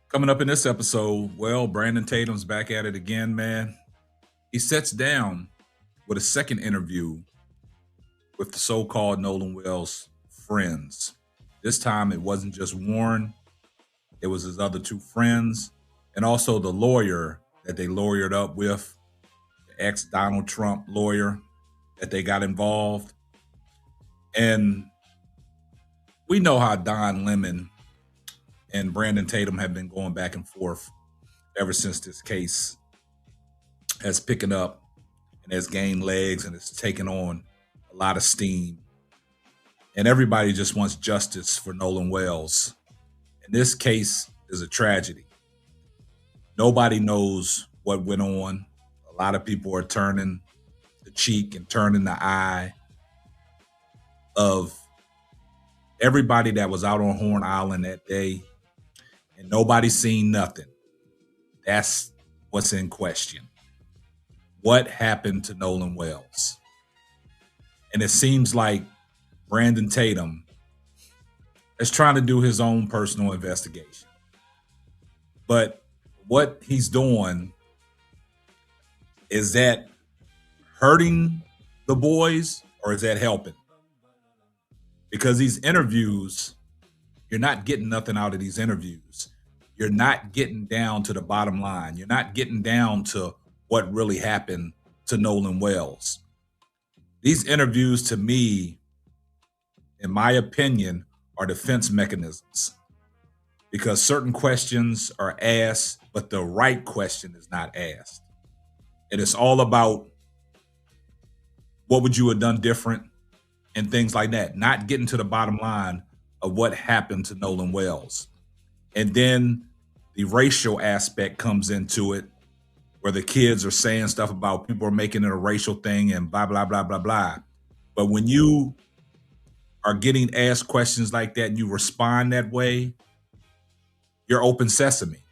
Coming up in this episode, well, Brandon Tatum's back at it again, man. He sits down with a second interview with the so-called Nolan Wells friends. This time it wasn't just Warren, it was his other two friends, and also the lawyer that they lawyered up with, the ex-Donald Trump lawyer that they got involved. And we know how Don Lemon and Brandon Tatum have been going back and forth ever since this case has picking up and has gained legs and it's taken on a lot of steam. And everybody just wants justice for Nolan Wells. And this case is a tragedy. Nobody knows what went on. A lot of people are turning the cheek and turning the eye of everybody that was out on Horn Island that day, and nobody's seen nothing. That's what's in question. What happened to Nolan Wells? And it seems like Brandon Tatum is trying to do his own personal investigation. But what he's doing, is that hurting the boys or is that helping? Because these interviews, you're not getting nothing out of these interviews. You're not getting down to the bottom line. You're not getting down to what really happened to Nolan Wells. These interviews, to me, in my opinion, are defense mechanisms because certain questions are asked, but the right question is not asked. And it's all about what would you have done different and things like that, not getting to the bottom line of what happened to Nolan Wells. And then the racial aspect comes into it, where the kids are saying stuff about people are making it a racial thing and blah, blah, blah, blah, blah. But when you are getting asked questions like that and you respond that way, you're open sesame.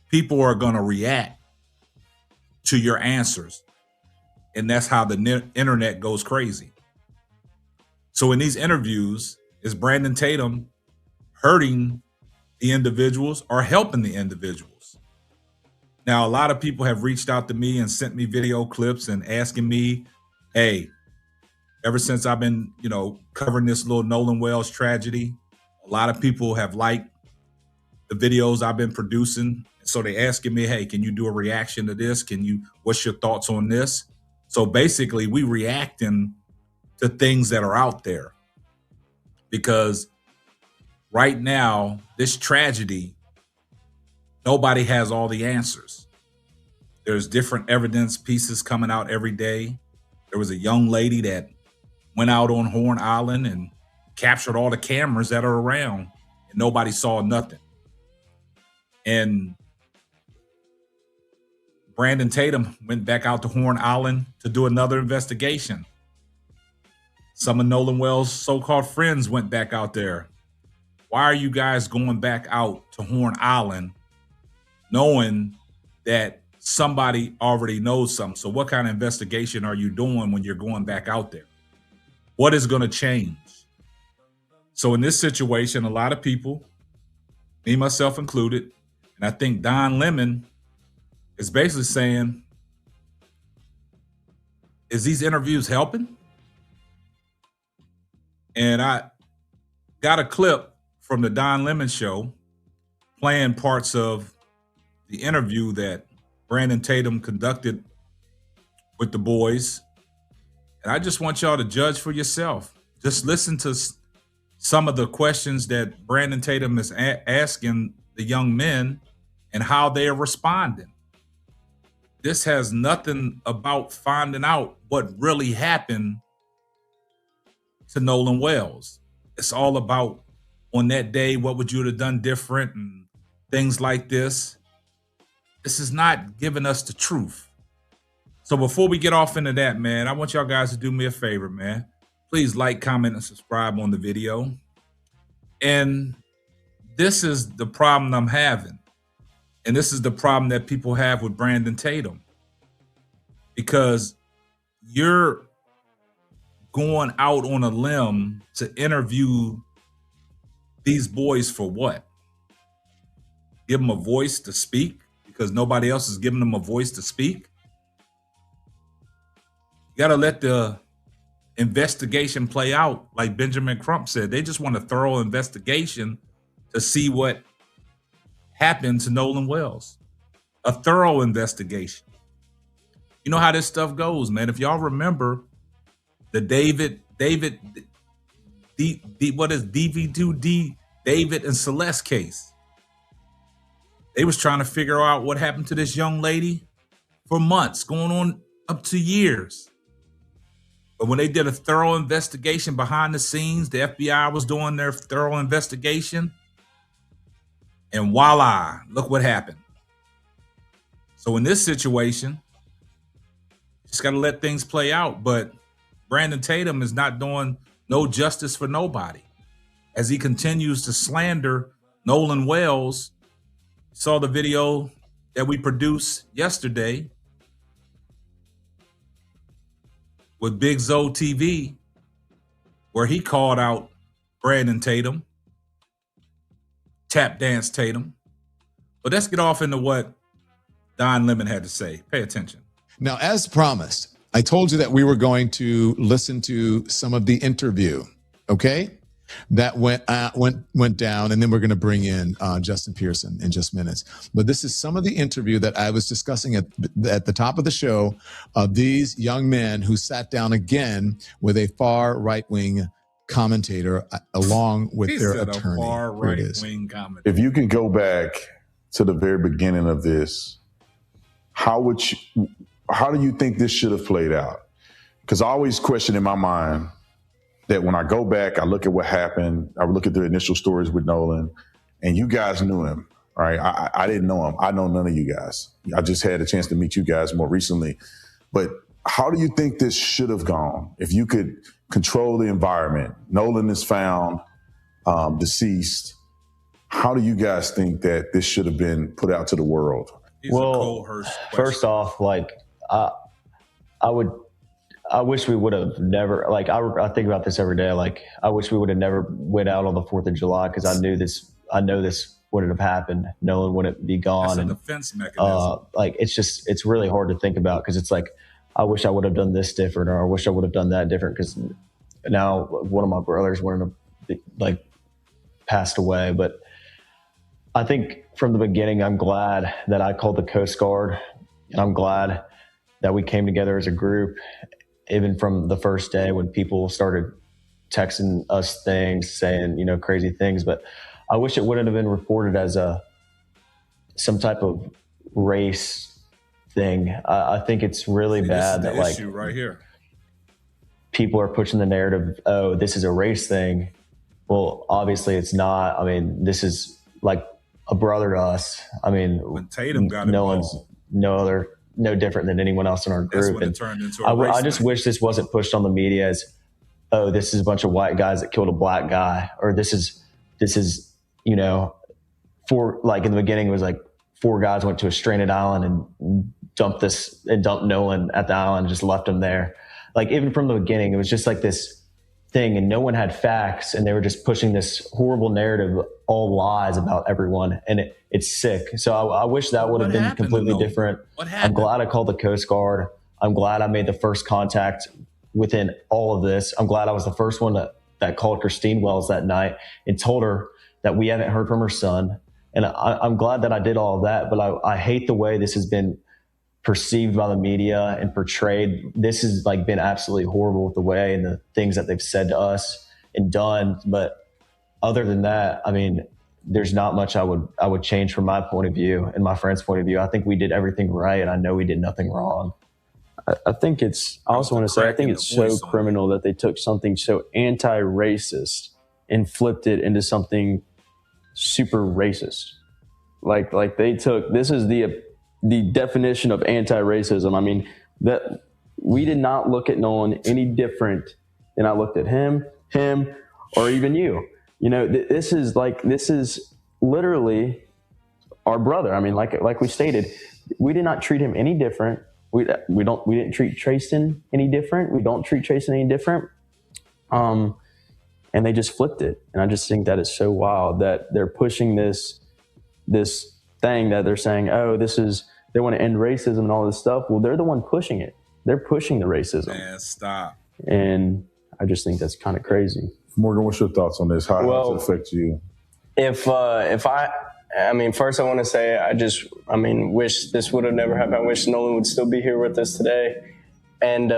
People are going to react to your answers. And that's how the internet goes crazy. So in these interviews, is Brandon Tatum hurting the individuals or helping the individuals? Now, a lot of people have reached out to me and sent me video clips and asking me, hey, ever since I've been, covering this little Nolan Wells tragedy, a lot of people have liked the videos I've been producing. So they asking me, hey, can you do a reaction to this? What's your thoughts on this? So basically we reacting to things that are out there because right now, this tragedy, nobody has all the answers. There's different evidence pieces coming out every day. There was a young lady that went out on Horn Island and captured all the cameras that are around and nobody saw nothing. And Brandon Tatum went back out to Horn Island to do another investigation. Some of Nolan Wells' so-called friends went back out there. Why are you guys going back out to Horn Island knowing that somebody already knows something? So what kind of investigation are you doing when you're going back out there? What is going to change? So in this situation, a lot of people, me, myself included, and I think Don Lemon is basically saying, is these interviews helping? And I got a clip from the Don Lemon show playing parts of the interview that Brandon Tatum conducted with the boys. And I just want y'all to judge for yourself. Just listen to some of the questions that Brandon Tatum is asking the young men and how they are responding. This has nothing about finding out what really happened to Nolan Wells. It's all about on that day, what would you have done different and things like this. This is not giving us the truth. So before we get off into that, man, I want y'all guys to do me a favor, man. Please like, comment, and subscribe on the video. And this is the problem I'm having. And this is the problem that people have with Brandon Tatum. Because you're going out on a limb to interview these boys for what? give them a voice to speak because nobody else is giving them a voice to speak. You got to let the investigation play out. Like Benjamin Crump said, they just want a thorough investigation to see what happened to Nolan Wells. A thorough investigation. You know how this stuff goes, man. If y'all remember the what is DV2D David and Celeste case, they was trying to figure out what happened to this young lady for months, going on up to years. But when they did a thorough investigation behind the scenes, the FBI was doing their thorough investigation, and voila, look what happened. So in this situation, just got to let things play out. But Brandon Tatum is not doing no justice for nobody as he continues to slander Nolan Wells. Saw the video that we produced yesterday with Big Zo TV, where he called out Brandon Tatum, tap dance Tatum. But let's get off into what Don Lemon had to say. Pay attention. Now, as promised, I told you that we were going to listen to some of the interview, okay? That went down, and then we're going to bring in Justin Pearson in just minutes. But this is some of the interview that I was discussing at the top of the show of these young men who sat down again with a far right-wing commentator along with their attorney. Far right-wing commentator. If you can go back to the very beginning of this, how do you think this should have played out? Because I always question in my mind that when I go back, I look at what happened, I look at the initial stories with Nolan, and you guys knew him, right? I didn't know him. I know none of you guys. I just had a chance to meet you guys more recently. But how do you think this should have gone? If you could control the environment, Nolan is found deceased. How do you guys think that this should have been put out to the world? Well, first off, like I wish we would have never, like, I think about this every day. Like, I wish we would have never went out on the 4th of July because I know this wouldn't have happened. Nolan wouldn't be gone. That's a defense mechanism. Like, it's really hard to think about because it's like, I wish I would have done this different, or I wish I would have done that different, because now one of my brothers passed away. But I think from the beginning, I'm glad that I called the Coast Guard, and I'm glad that we came together as a group. Even from the first day when people started texting us things, saying, crazy things. But I wish it wouldn't have been reported as some type of race thing. I think it's really bad that, like, issue right here, people are pushing the narrative, oh, this is a race thing. Well, obviously it's not. I mean, this is like a brother to us. I mean, when Tatum got involved, no different than anyone else in our group. That's when it turned into a I just wish this wasn't pushed on the media as, oh, this is a bunch of white guys that killed a black guy, or this is, like in the beginning it was like 4 guys went to a stranded island and dumped Nolan at the island and just left him there. Like, even from the beginning, it was just like this thing, and no one had facts, and they were just pushing this horrible narrative, all lies about everyone, and it's sick. So I wish that would have been completely different. I'm glad I called the Coast Guard. I'm glad I made the first contact within all of this. I'm glad I was the first one that called Christine Wells that night and told her that we haven't heard from her son. And I'm glad that I did all of that, but I hate the way this has been perceived by the media and portrayed. This has been absolutely horrible with the way and the things that they've said to us and done. But other than that, I mean, there's not much I would change from my point of view and my friend's point of view. I think we did everything right, and I know we did nothing wrong. I think I also want to say, I think it's so criminal that they took something so anti-racist and flipped it into something super racist. Like they took, this is the definition of anti-racism. I mean, that we did not look at Nolan any different than I looked at him, or even you. This is literally our brother. I mean, like we stated, we did not treat him any different. We didn't treat Trayson any different. We don't treat Trayson any different. And they just flipped it. And I just think that is so wild that they're pushing this thing that they're saying, oh, they want to end racism and all this stuff. Well, they're the one pushing it. They're pushing the racism. Man, stop. And I just think that's kind of crazy. Morgan, what's your thoughts on this? How does it affect you? If I mean, first I want to say wish this would have never happened. I wish Nolan would still be here with us today. And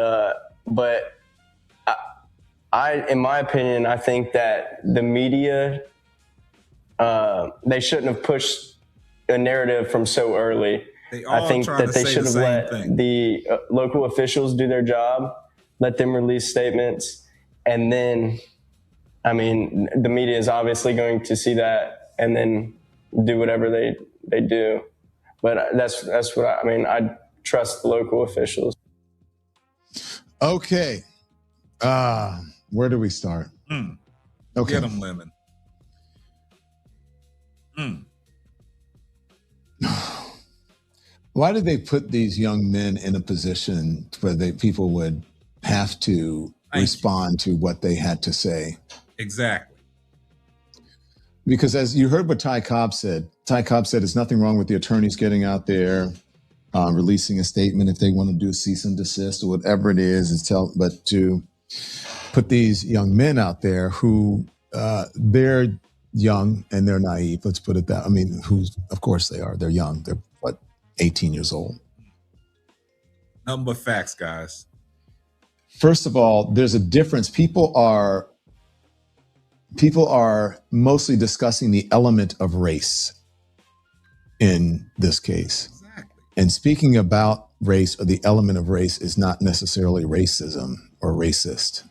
but I, in my opinion, I think that the media they shouldn't have pushed a narrative from so early. I think that they should have let the local officials do their job, let them release statements, and then, I mean, the media is obviously going to see that and then do whatever they do. But that's what I mean. I trust the local officials. Okay. Where do we start? Okay. Get them, Lemon. Why did they put these young men in a position where people would have to respond to what they had to say? Exactly. Because as you heard what Ty Cobb said there's nothing wrong with the attorneys getting out there, releasing a statement if they want to do a cease and desist or whatever it is, but to put these young men out there who they're young and they're naive. Let's put it that. I mean, of course they are. They're young. They're 18 years old. Nothing but facts, guys. First of all, there's a difference. People are mostly discussing the element of race in this case. Exactly. And speaking about race or the element of race is not necessarily racism or racist.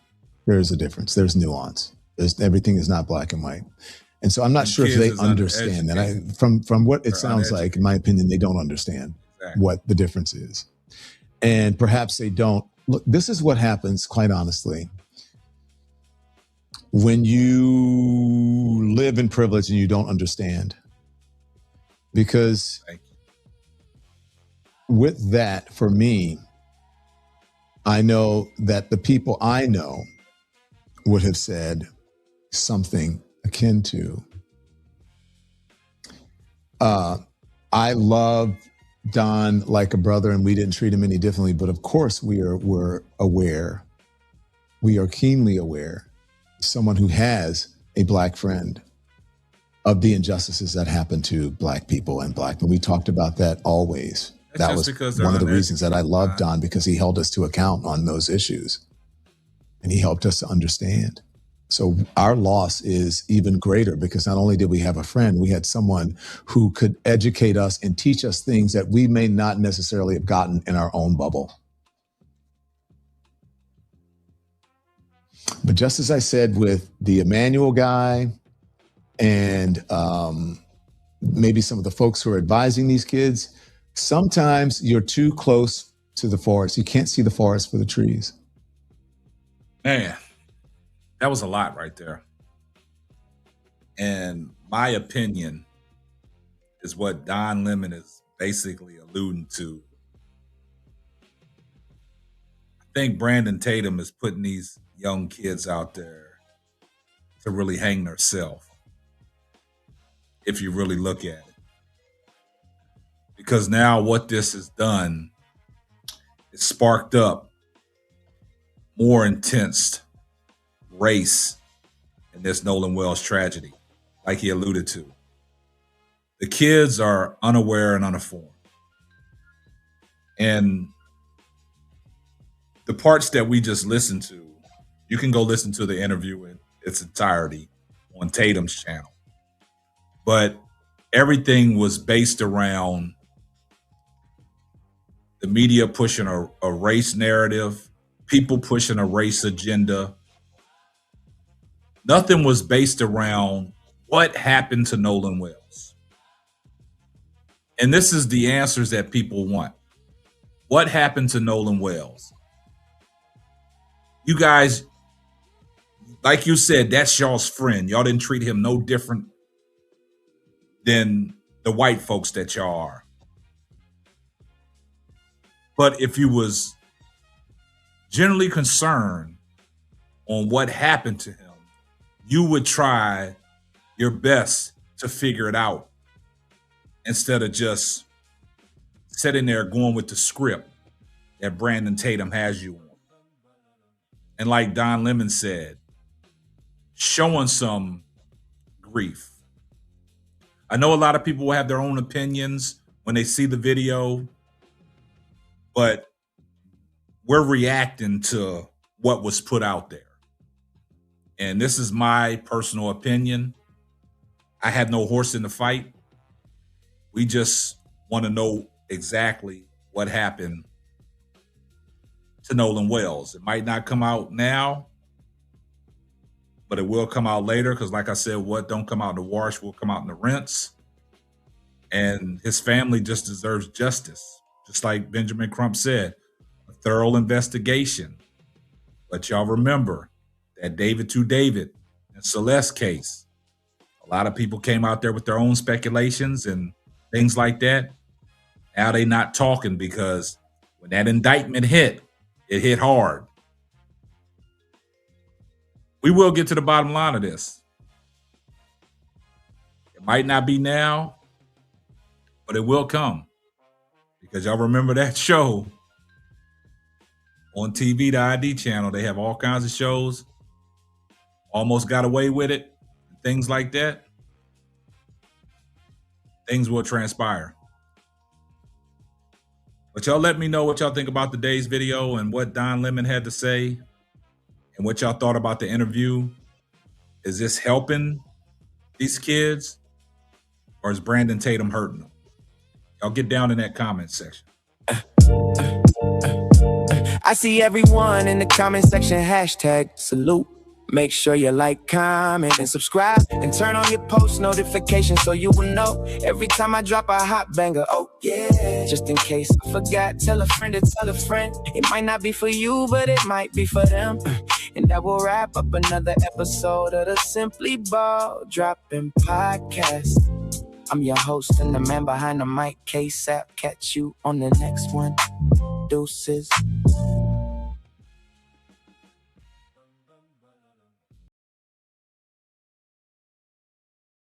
There's a difference. There's nuance. Everything is not black and white. And so I'm not sure if they understand that. From what it sounds like, in my opinion, they don't understand what the difference is. And perhaps they don't. Look, this is what happens, quite honestly, when you live in privilege and you don't understand. Because with that, for me, I know that the people I know would have said something akin to, I love Don like a brother and we didn't treat him any differently, but of course we're aware, we are keenly aware, someone who has a black friend, of the injustices that happen to black people and black men. We talked about that always. That was one of the reasons that I loved Don, because he held us to account on those issues and he helped us to understand. So our loss is even greater because not only did we have a friend, we had someone who could educate us and teach us things that we may not necessarily have gotten in our own bubble. But just as I said with the Emmanuel guy and maybe some of the folks who are advising these kids, sometimes you're too close to the forest. You can't see the forest for the trees. Man. That was a lot right there. And my opinion is what Don Lemon is basically alluding to. I think Brandon Tatum is putting these young kids out there to really hang themselves, if you really look at it. Because now what this has done is sparked up more intense race in this Nolan Wells tragedy, like he alluded to. The kids are unaware and uninformed. And the parts that we just listened to, you can go listen to the interview in its entirety on Tatum's channel. But everything was based around the media pushing a race narrative, people pushing a race agenda. Nothing was based around what happened to Nolan Wells. And this is the answers that people want. What happened to Nolan Wells? You guys, like you said, that's y'all's friend. Y'all didn't treat him no different than the white folks that y'all are. But if you was generally concerned on what happened to him, you would try your best to figure it out instead of just sitting there going with the script that Brandon Tatum has you on. And like Don Lemon said, showing some grief. I know a lot of people will have their own opinions when they see the video, but we're reacting to what was put out there. And this is my personal opinion. I had no horse in the fight. We just want to know exactly what happened to Nolan Wells. It might not come out now, but it will come out later because, like I said, what don't come out in the wash will come out in the rinse. And his family just deserves justice. Just like Benjamin Crump said, a thorough investigation. But y'all remember that David to David and Celeste case. A lot of people came out there with their own speculations and things like that. Now they not talking because when that indictment hit, it hit hard. We will get to the bottom line of this. It might not be now, but it will come. Because y'all remember that show on TV, the ID channel. They have all kinds of shows. Almost Got Away with It. Things like that. Things will transpire. But y'all let me know what y'all think about today's video and what Don Lemon had to say and what y'all thought about the interview. Is this helping these kids or is Brandon Tatum hurting them? Y'all get down in that comment section. I see everyone in the comment section, #salute. Make sure you like, comment, and subscribe, and turn on your post notifications so you will know every time I drop a hot banger. Oh yeah, just in case I forgot, tell a friend to tell a friend. It might not be for you, but it might be for them. And that will wrap up another episode of the Simply Ball Dropping Podcast. I'm your host and the man behind the mic, K-Sap. Catch you on the next one. Deuces.